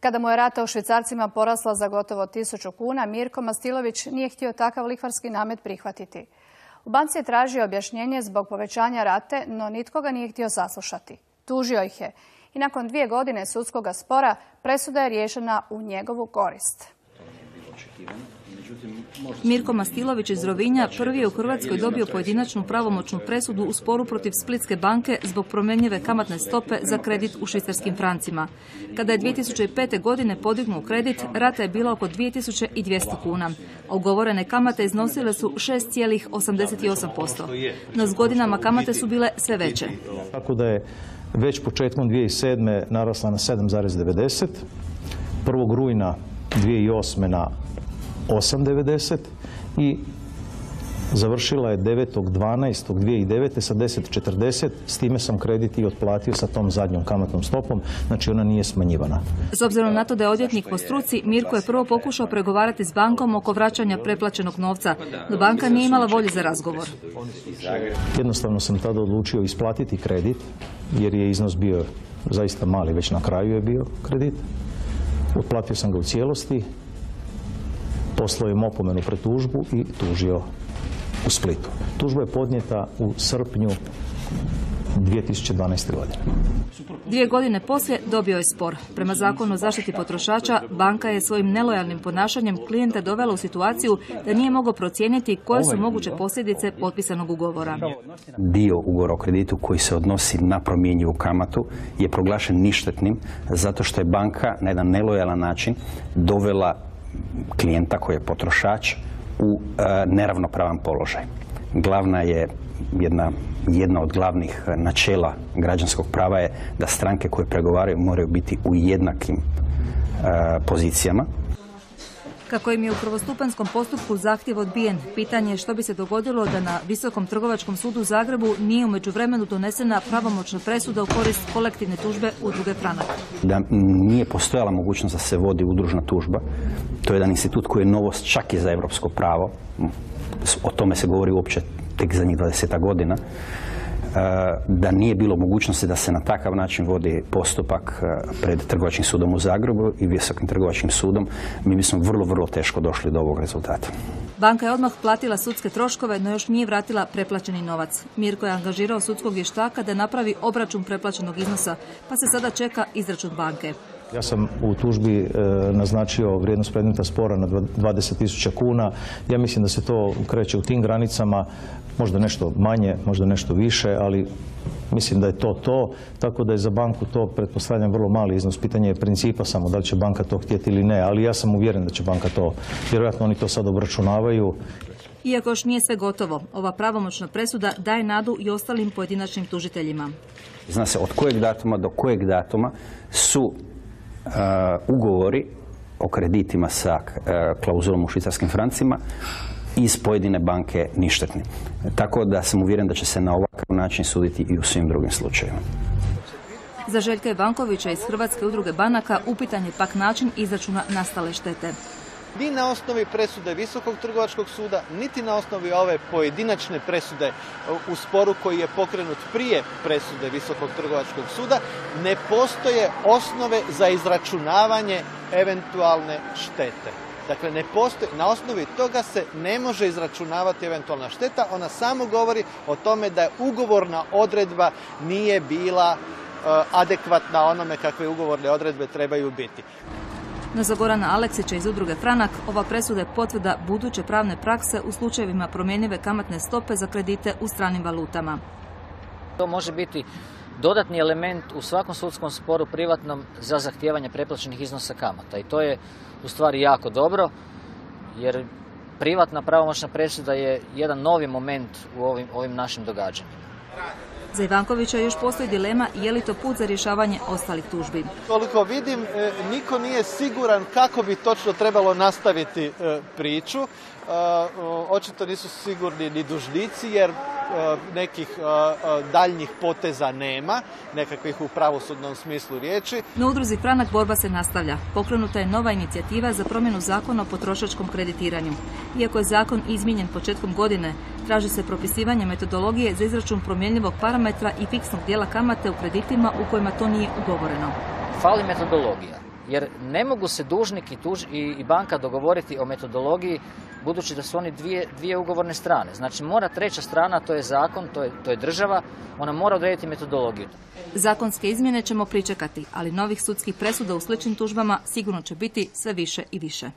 Kada mu je rata u švicarcima porasla za gotovo 1000 kuna, Mirko Mastilović nije htio takav lihvarski namet prihvatiti. U banci je tražio objašnjenje zbog povećanja rate, no nitko ga nije htio saslušati. Tužio ih je i nakon 2 godine sudskog spora presuda je riješena u njegovu korist. Mirko Mastilović iz Rovinja prvi je u Hrvatskoj dobio pojedinačnu pravomoćnu presudu u sporu protiv Splitske banke zbog promjenjive kamatne stope za kredit u švicarskim francima. Kada je 2005. godine podignuo kredit, rata je bila oko 2200 kuna, a ugovorene kamate iznosile su 6,88%. No s godinama kamate su bile sve veće. Tako da je već početkom 2007. narasla na 7,90, 1. rujna 2008. na 8,90 i završila je 9.12.2009. sa 10,40. S time sam kredit i otplatio sa tom zadnjom kamatnom stopom, znači ona nije smanjivana. S obzirom na to da je odvjetnik po struci, Mirko je prvo pokušao pregovarati s bankom oko vraćanja preplaćenog novca, no banka nije imala volje za razgovor. Jednostavno sam tada odlučio isplatiti kredit, jer je iznos bio zaista mali, već na kraju je bio kredit. Otplatio sam ga u cijelosti, poslao im opomenu pred tužbu i tužio u Splitu. Tužba je podnijeta u srpnju 2012. godine. 2 godine poslije dobio je spor. Prema zakonu o zaštiti potrošača, banka je svojim nelojalnim ponašanjem klijenta dovela u situaciju da nije mogao procijeniti koje su moguće posljedice potpisanog ugovora. Dio ugovora o kreditu koji se odnosi na promjenjivu kamatu je proglašen ništetnim zato što je banka na jedan nelojalan način dovela klijenta koji je potrošač u neravnopravan položaj. Glavna je jedna od glavnih načela građanskog prava je da stranke koje pregovaraju moraju biti u jednakim pozicijama. Kako im je u prvostupanjskom postupku zahtjev odbijen, pitanje je što bi se dogodilo da na Visokom trgovačkom sudu u Zagrebu nije u međuvremenu donesena pravomoćna presuda u korist kolektivne tužbe Udruge Franak. Da nije postojala mogućnost da se vodi udružna tužba, to je jedan institut koji je novost čak i za europsko pravo, o tome se govori uopće tek zadnjih 20 godina, da nije bilo mogućnosti da se na takav način vodi postupak pred Trgovačkim sudom u Zagrebu i Visokim trgovačkim sudom, mi bismo vrlo teško došli do ovog rezultata. Banka je odmah platila sudske troškove, no još nije vratila preplaćeni novac. Mirko je angažirao sudskog vještaka da napravi obračun preplaćenog iznosa, pa se sada čeka izračun banke. Ja sam u tužbi naznačio vrijednost predmeta spora na 20.000 kuna. Ja mislim da se to kreće u tim granicama, možda nešto manje, možda nešto više, ali mislim da je to. Tako da je za banku to, pretpostavljam, vrlo mali iznos. Pitanje je principa samo, da li će banka to htjeti ili ne, ali ja sam uvjeren da će banka to, vjerojatno oni to sad obračunavaju. Iako još nije sve gotovo, ova pravomoćna presuda daje nadu i ostalim pojedinačnim tužiteljima. Zna se od kojeg datuma do kojeg datuma su ugovori o kreditima sa klauzulom u švicarskim francima iz pojedine banke ništetni. Tako da sam uvjeren da će se na ovakav način suditi i u svim drugim slučajevima. Za Željka Ivankovića iz Hrvatske udruge banaka upitan je pak način izračuna nastale štete. Ni na osnovi presude Visokog trgovačkog suda, niti na osnovi ove pojedinačne presude u sporu koji je pokrenut prije presude Visokog trgovačkog suda, ne postoje osnove za izračunavanje eventualne štete. Dakle, ne postoji, na osnovi toga se ne može izračunavati eventualna šteta, ona samo govori o tome da ugovorna odredba nije bila adekvatna onome kakve ugovorne odredbe trebaju biti. No za Gorana Aleksića iz Udruge Franak ova presuda je potvrda buduće pravne prakse u slučajevima promjenjive kamatne stope za kredite u stranim valutama. To može biti dodatni element u svakom sudskom sporu privatnom za zahtijevanje preplaćenih iznosa kamata. I to je u stvari jako dobro, jer privatna pravomoćna presuda je jedan novi moment u ovim našim događanjima. Za Ivankovića još postoji dilema je li to put za rješavanje ostalih tužbi. Koliko vidim, niko nije siguran kako bi točno trebalo nastaviti priču. Očito nisu sigurni ni dužnici jer nekih daljnjih poteza nema, nekakvih u pravosudnom smislu riječi. Na udruzi Franak borba se nastavlja. Pokrenuta je nova inicijativa za promjenu zakona o potrošačkom kreditiranju. Iako je zakon izmijenjen početkom godine, traži se propisivanje metodologije za izračun promjenjivog parametra i fiksnog dijela kamate u kreditima u kojima to nije ugovoreno. Fali metodologija. jer ne mogu se dužnik i banka dogovoriti o metodologiji budući da su oni dvije ugovorne strane. Znači mora treća strana, to je zakon, to je država, ona mora odrediti metodologiju. Zakonske izmjene ćemo pričekati, ali novih sudskih presuda u sličnim tužbama sigurno će biti sve više i više.